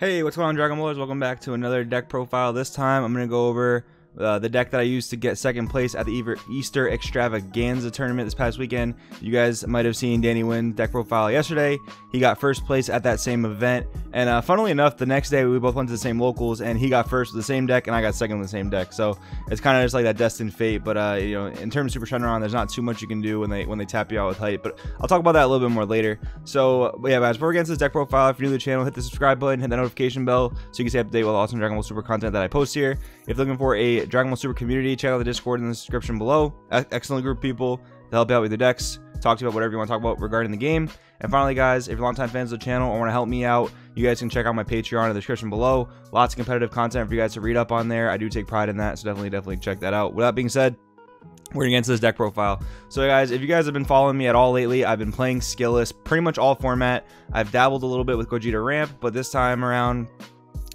Hey, what's going on, Dragon Ballers? Welcome back to another deck profile. This time I'm going to go over the deck that I used to get second place at the Easter Extravaganza tournament this past weekend. You guys might have seen Danny win deck profile yesterday. He got first place at that same event, and funnily enough, the next day we both went to the same locals, and he got first with the same deck, and I got second with the same deck. So it's kind of just like that destined fate. But you know, in terms of Super Shenron, there's not too much you can do when they tap you out with height. But I'll talk about that a little bit more later. So yeah, guys, before we get into this deck profile, if you're new to the channel, hit the subscribe button, hit the notification bell, so you can stay up to date with awesome Dragon Ball Super content that I post here. If you're looking for a Dragon Ball Super community, check out the Discord in the description below. Excellent group of people to help you out with your decks, talk to you about whatever you want to talk about regarding the game. And finally, guys, if you're longtime fans of the channel or want to help me out, you guys can check out my Patreon in the description below. Lots of competitive content for you guys to read up on there. I do take pride in that, so definitely check that out. With that being said, we're gonna get into this deck profile. So guys, if you guys have been following me at all lately, I've been playing Skilless pretty much all format. I've dabbled a little bit with Gogeta Ramp, but this time around,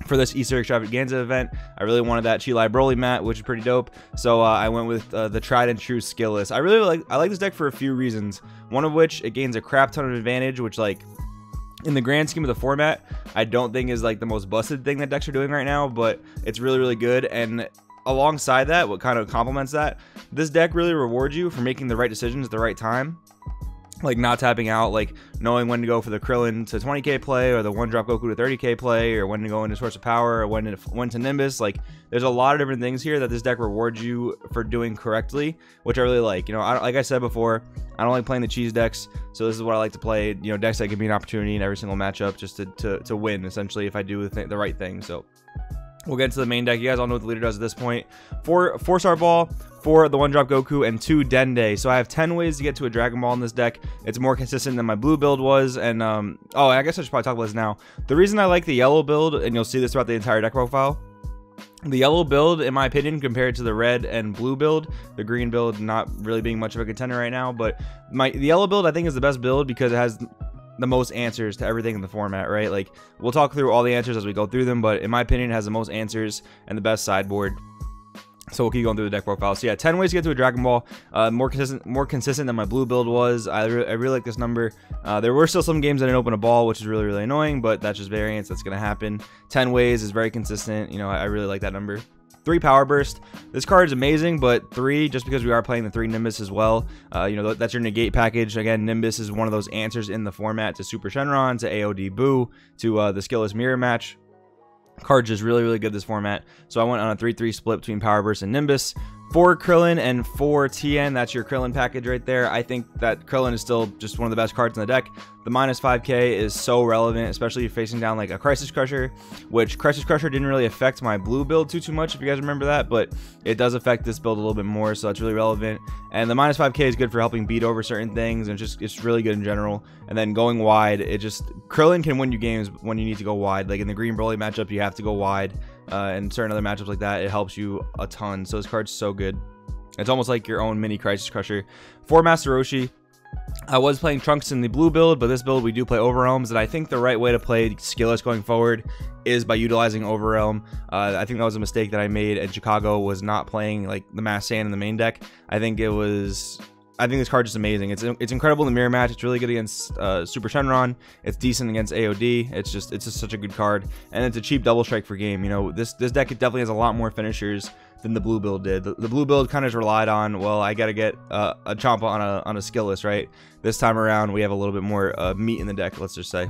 for this Easter Extravaganza event, I really wanted that Chilai Broly mat, which is pretty dope. So I went with the tried and true Skilless. I like this deck for a few reasons. One of which, it gains a crap ton of advantage, which, like, in the grand scheme of the format, I don't think is like the most busted thing that decks are doing right now, but it's really good. And alongside that, what kind of complements that, this deck really rewards you for making the right decisions at the right time. Like not tapping out, like knowing when to go for the Krillin to 20k play, or the one drop Goku to 30k play, or when to go into Source of Power, or when to Nimbus. Like, there's a lot of different things here that this deck rewards you for doing correctly, which I really like. You know, like I said before, I don't like playing the cheese decks, so this is what I like to play. You know, decks that give me an opportunity in every single matchup just to win, essentially, if I do the right thing. So we'll get into the main deck. You guys all know what the leader does at this point. 4-star ball, 4 the 1-drop Goku, and 2 Dende. So I have 10 ways to get to a Dragon Ball in this deck. It's more consistent than my blue build was. And oh, I guess I should probably talk about this now. The reason I like the yellow build, and you'll see this throughout the entire deck profile, the yellow build, in my opinion, compared to the red and blue build, the green build not really being much of a contender right now, but the yellow build I think is the best build because it has the most answers to everything in the format, right? Like, we'll talk through all the answers as we go through them, but in my opinion, it has the most answers and the best sideboard. So we'll keep going through the deck profile. So yeah, 10 ways to get to a Dragon Ball. More consistent than my blue build was. I really like this number. There were still some games that didn't open a ball, which is really annoying, but that's just variance. That's gonna happen. 10 ways is very consistent. You know, I really like that number. 3 Power Burst. This card is amazing, but 3, just because we are playing the 3 Nimbus as well. You know, that's your negate package. Again, Nimbus is one of those answers in the format to Super Shenron, to AOD Boo, to the Skilless Mirror Match. Card's just really good this format. So I went on a 3-3 split between Power Burst and Nimbus. 4 Krillin and 4 TN. That's your Krillin package right there. I think that Krillin is still just one of the best cards in the deck. The minus 5k is so relevant, especially if you're facing down like a Crisis Crusher, which Crisis Crusher didn't really affect my blue build too much, if you guys remember that, but it does affect this build a little bit more, so it's really relevant. And the minus 5k is good for helping beat over certain things, and it's really good in general. And then going wide, Krillin can win you games when you need to go wide. Like in the Green Broly matchup, you have to go wide. And certain other matchups like that, it helps you a ton. So this card's so good. It's almost like your own mini Crisis Crusher. 4 Master Roshi. I was playing Trunks in the blue build, but this build we do play Overwhelms, and I think the right way to play Skilless going forward is by utilizing Overwhelm. I think that was a mistake that I made in Chicago, was not playing like the Mass Sand in the main deck. I think this card is just amazing. It's incredible in the mirror match. It's really good against Super Shenron. It's decent against AOD. It's just such a good card, and it's a cheap double strike for game. You know, this deck definitely has a lot more finishers than the blue build did. The blue build kind of relied on, well, I gotta get a Champa on a Skilless, right? This time around, we have a little bit more meat in the deck, let's just say.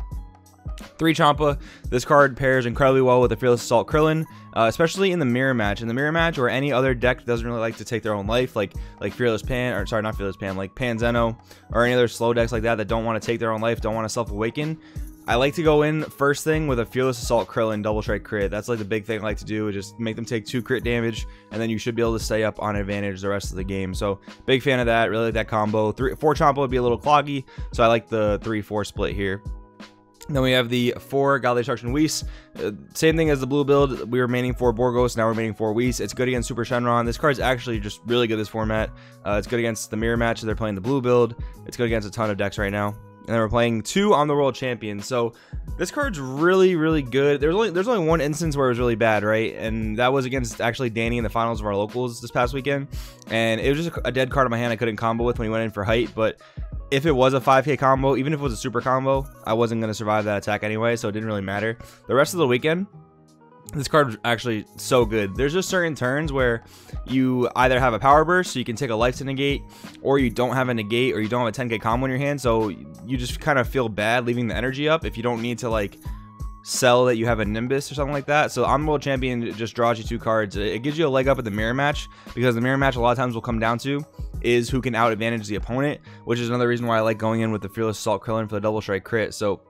3 Champa. This card pairs incredibly well with the Fearless Assault Krillin, especially in the mirror match. In the mirror match, or any other deck that doesn't really like to take their own life, like Fearless Pan, or sorry, not Fearless Pan, like Pan Zeno, or any other slow decks like that don't want to take their own life, don't want to self-awaken. I like to go in first thing with a Fearless Assault Krillin double strike crit. That's like the big thing I like to do, is just make them take 2 crit damage, and then you should be able to stay up on advantage the rest of the game. So big fan of that. Really like that combo. 4 Champa would be a little cloggy, so I like the 3-4 split here. Then we have the 4 Godly Destruction Whis. Same thing as the blue build. We were maining 4 Borgos, now we're maining 4 Whis. It's good against Super Shenron. This card's actually just really good this format. It's good against the mirror match. They're playing the blue build. It's good against a ton of decks right now. And then we're playing 2 on the World Champion. So this card's really good. There's only one instance where it was really bad, right? And that was against actually Danny in the finals of our locals this past weekend. And it was just a dead card in my hand I couldn't combo with when he went in for height. But if it was a 5k combo, even if it was a super combo, I wasn't going to survive that attack anyway, so it didn't really matter. The rest of the weekend, this card is actually so good. There's just certain turns where you either have a power burst, so you can take a life to negate, or you don't have a negate, or you don't have a 10k combo in your hand, so you just kind of feel bad leaving the energy up if you don't need to like sell that you have a Nimbus or something like that. So on World Champion, it just draws you 2 cards. It gives you a leg up at the mirror match, because the mirror match a lot of times will come down to is who can out advantage the opponent, which is another reason why I like going in with the Fearless Assault Krillin for the double strike crit. So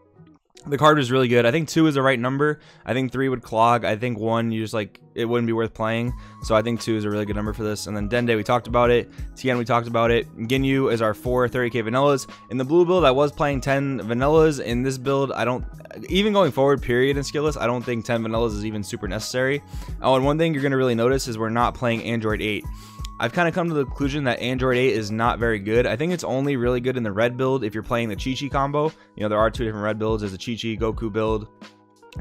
the card is really good. I think 2 is the right number. I think 3 would clog. I think 1, you just like, it wouldn't be worth playing. So I think 2 is a really good number for this. And then Dende, we talked about it. Tien, we talked about it. Ginyu is our 4 30k vanillas. In the blue build, I was playing 10 vanillas. In this build, I don't, even going forward, period, in Skilless, I don't think 10 vanillas is even super necessary. Oh, and one thing you're going to really notice is we're not playing Android 8. I've kind of come to the conclusion that Android 8 is not very good. I think it's only really good in the red build if you're playing the Chi-Chi combo. You know, there are 2 different red builds. There's a Chi-Chi Goku build,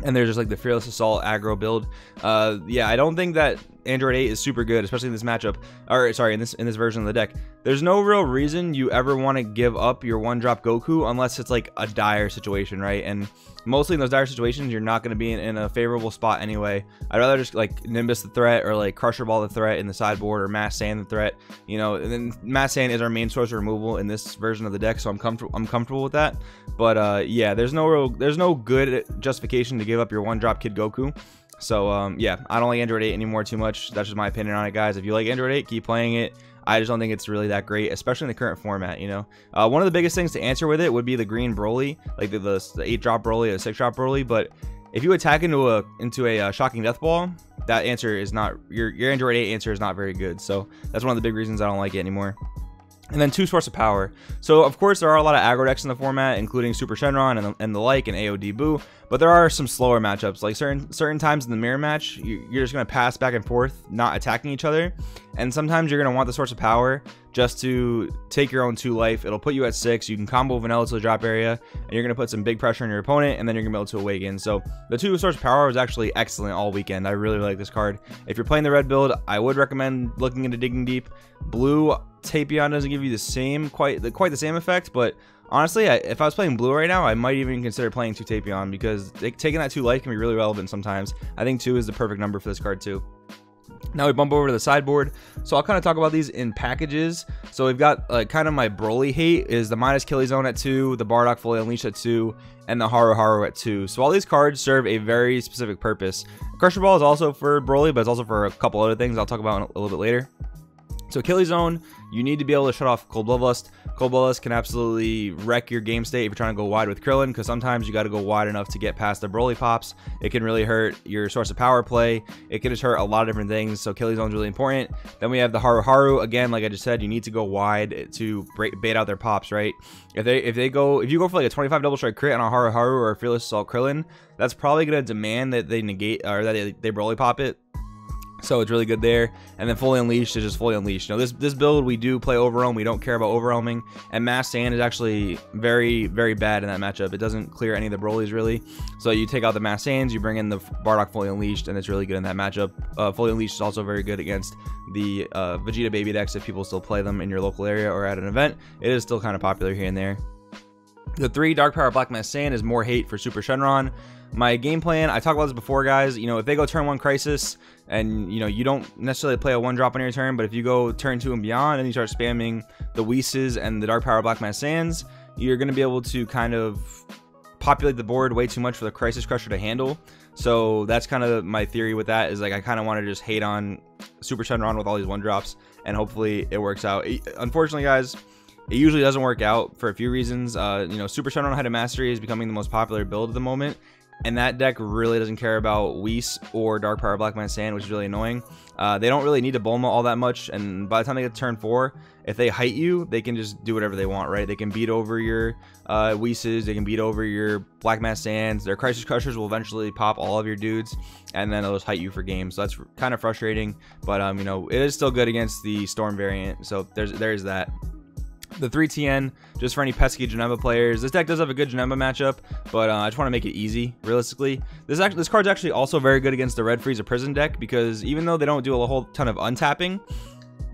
and there's just like the Fearless Assault aggro build. Yeah, I don't think that Android 8 is super good, especially in this matchup, or sorry, in this version of the deck. There's no real reason you ever want to give up your 1-drop Goku unless it's like a dire situation, right? And mostly in those dire situations, you're not going to be in a favorable spot anyway. I'd rather just like Nimbus the threat, or like Crusher Ball the threat in the sideboard, or Mass Sand the threat, you know. And then Mass Sand is our main source of removal in this version of the deck, so I'm comfortable with that. But yeah, there's no good justification to give up your 1-drop Kid Goku. So yeah, I don't like Android 8 anymore too much. That's just my opinion on it, guys. If you like Android 8, keep playing it. I just don't think it's really that great, especially in the current format, you know. One of the biggest things to answer with it would be the green Broly, like the 8-drop Broly, a 6-drop Broly. But if you attack into a shocking death ball, that answer is not, your Android 8 answer is not very good. So that's one of the big reasons I don't like it anymore. And then 2 source of power. So of course there are a lot of aggro decks in the format, including Super Shenron and the like, and AOD Boo. But there are some slower matchups, like certain times in the mirror match, you're just gonna pass back and forth, not attacking each other. And sometimes you're gonna want the source of power just to take your own 2 life. It'll put you at 6. You can combo vanilla to the drop area, and you're gonna put some big pressure on your opponent, and then you're gonna be able to awaken. So the 2 source of power was actually excellent all weekend. I really like this card. If you're playing the red build, I would recommend looking into Digging Deep. Blue Tapion doesn't give you the same, quite the same effect, but honestly, if I was playing blue right now, I might even consider playing 2 Tapion, because taking that 2 life can be really relevant sometimes. I think 2 is the perfect number for this card too. Now we bump over to the sideboard, so I'll kind of talk about these in packages. So we've got kind of my Broly hate is the minus Killy Zone at 2, the Bardock Fully Unleashed at 2, and the Haru Haru at 2. So all these cards serve a very specific purpose. Crusher Ball is also for Broly, but it's also for a couple other things I'll talk about a little bit later. So Killy Zone, you need to be able to shut off Cold Bloodlust. Cold Bloodlust can absolutely wreck your game state if you're trying to go wide with Krillin, because sometimes you got to go wide enough to get past the Broly pops. It can really hurt your source of power play. It can just hurt a lot of different things, so Killy Zone is really important. Then we have the Haru Haru. Again, like I just said, you need to go wide to bait out their pops, right? If you go for like a 25 double strike crit on a Haru Haru or a Fearless Assault Krillin, that's probably going to demand that they negate, or that they Broly pop it. So it's really good there. And then Fully Unleashed is just Fully Unleashed. You know, this build, we do play Overwhelm. We don't care about Overwhelming. And Mass Sand is actually very, very bad in that matchup. It doesn't clear any of the Brolys, really. So you take out the Mass Sands, you bring in the Bardock Fully Unleashed, and it's really good in that matchup. Fully Unleashed is also very good against the Vegeta Baby decks if people still play them in your local area or at an event. It is still kind of popular here and there. The 3 Dark Power Black Mass Sand is more hate for Super Shenron. My game plan, I talked about this before, guys. You know, if they go turn 1 Crisis, and you know, you don't necessarily play a 1-drop on your turn, but if you go turn 2 and beyond, and you start spamming the Whis and the Dark Power Black Mass Sands, you're going to be able to kind of populate the board way too much for the Crisis Crusher to handle. So that's kind of my theory with that, is like I kind of want to just hate on Super Shenron with all these 1-drops, and hopefully it works out. Unfortunately, guys, it usually doesn't work out for a few reasons. You know, Super Shenron Head of Mastery is becoming the most popular build at the moment, and that deck really doesn't care about Whis or Dark Power Black Man Sand, which is really annoying. They don't really need to Bulma all that much, and by the time they get to turn 4, if they height you, they can just do whatever they want, right? They can beat over your Whis, they can beat over your Black Mass Sands. Their Crisis Crushers will eventually pop all of your dudes, and then they'll just height you for games. So that's kind of frustrating, but you know, it is still good against the Storm variant, so there's that. The 3 TN, just for any pesky Janemba players. This deck does have a good Janemba matchup, but I just want to make it easy, realistically. This card's actually also very good against the Red Frieza Prison deck, because even though they don't do a whole ton of untapping,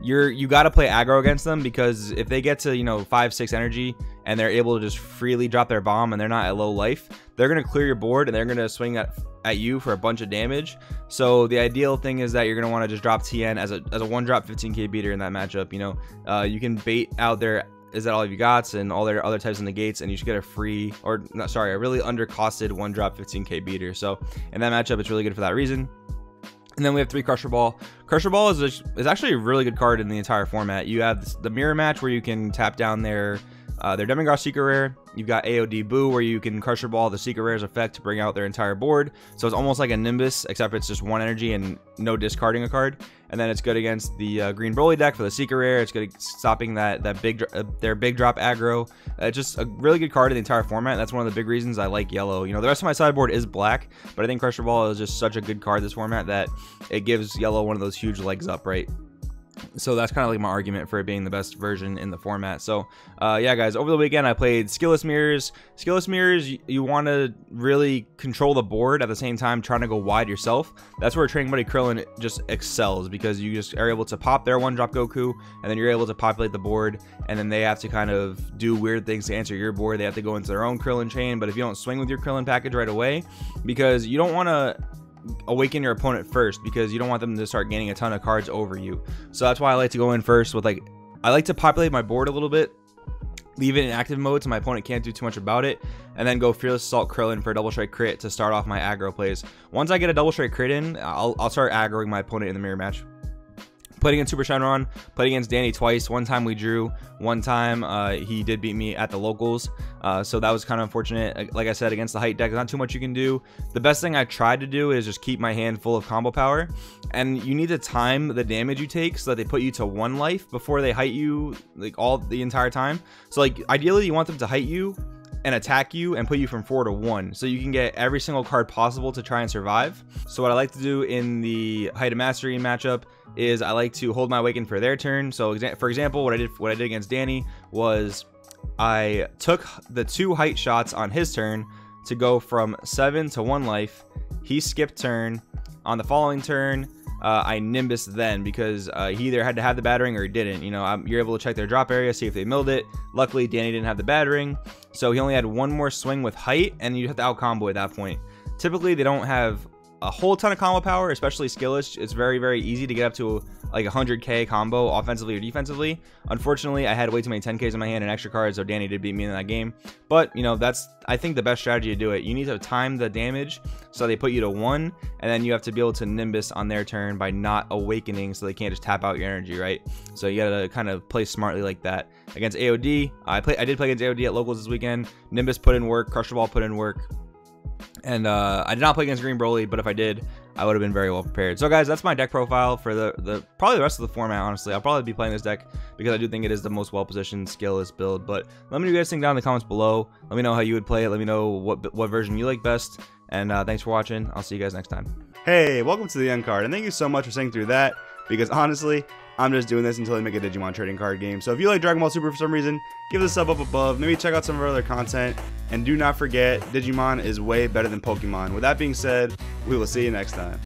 you got to play aggro against them, because if they get to 5-6 energy and they're able to just freely drop their bomb and they're not at low life, they're going to clear your board and they're going to swing at you for a bunch of damage. So the ideal thing is that you're going to want to just drop TN as a one drop 15k beater in that matchup. You can bait out their Is That All You Got and all their other types of negates, and you should get a free, or not, sorry, a really undercosted one drop 15k beater. So in that matchup, it's really good for that reason. And then we have 3 Crusher Ball. Crusher Ball is actually a really good card in the entire format. You have the mirror match where you can tap down their Demigod Secret Rare. You've got AOD Boo, where you can Crusher Ball the Secret Rare's effect to bring out their entire board. So it's almost like a Nimbus, except it's just 1 energy and no discarding a card. And then it's good against the Green Broly deck for the Secret Rare. It's good at stopping their big drop aggro. It's just a really good card in the entire format. That's one of the big reasons I like yellow. The rest of my sideboard is black, but I think Crusher Ball is just such a good card this format that it gives yellow one of those huge legs up, right? So that's kind of like my argument for it being the best version in the format. So yeah, guys, over the weekend I played Skilless Mirrors. Skilless Mirrors, you want to really control the board at the same time trying to go wide yourself. That's where Training Buddy Krillin just excels, because you just are able to pop their one drop Goku, and then you're able to populate the board, and then they have to kind of do weird things to answer your board. They have to go into their own Krillin chain, but if you don't swing with your Krillin package right away, because you don't want to awaken your opponent first, because you don't want them to start gaining a ton of cards over you. So that's why I like to go in first with I like to populate my board a little bit, leave it in active mode so my opponent can't do too much about it, and then go Fearless Assault Krillin for a double strike crit to start off my aggro plays. Once I get a double strike crit in, I'll start aggroing my opponent in the mirror match. Played against Super Shenron, played against Danny twice. One time we drew, one time he did beat me at the locals. So that was kind of unfortunate. Like I said, against the height deck, there's not too much you can do. The best thing I tried to do is just keep my hand full of combo power. And you need to time the damage you take so that they put you to 1 life before they height you the entire time. So ideally you want them to height you and attack you and put you from 4 to 1, so you can get every single card possible to try and survive. So what I like to do in the Height of Mastery matchup is I like to hold my Awaken for their turn. So for example, what I did against Danny was I took the 2 height shots on his turn to go from 7 to 1 life. He skipped turn. On the following turn, I Nimbus then, because he either had to have the battering or he didn't. You're able to check their drop area, see if they milled it. Luckily, Danny didn't have the battering, so he only had 1 more swing with height, and you have to out combo at that point. Typically, they don't have a whole ton of combo power, especially Skilless. It's very, very easy to get up to like 100k combo offensively or defensively. Unfortunately, I had way too many 10ks in my hand and extra cards, so Danny did beat me in that game. But that's, I think, the best strategy to do it. You need to time the damage so they put you to 1, and then you have to be able to Nimbus on their turn by not awakening, so they can't just tap out your energy, right? So you gotta kind of play smartly like that. Against AOD, I did play against AOD at locals this weekend. Nimbus put in work, Crusher Ball put in work. And I did not play against Green Broly, but if I did, I would have been very well prepared. So guys, that's my deck profile for probably the rest of the format. Honestly, I'll probably be playing this deck because I do think it is the most well-positioned Skilless build. But let me know what you guys think down in the comments below. Let me know how you would play it. Let me know what version you like best. And thanks for watching. I'll see you guys next time. Hey, welcome to the end card, and thank you so much for sitting through that, because honestly, I'm just doing this until they make a Digimon trading card game. So if you like Dragon Ball Super for some reason, give it a sub up above. Maybe check out some of our other content. And do not forget, Digimon is way better than Pokemon. With that being said, we will see you next time.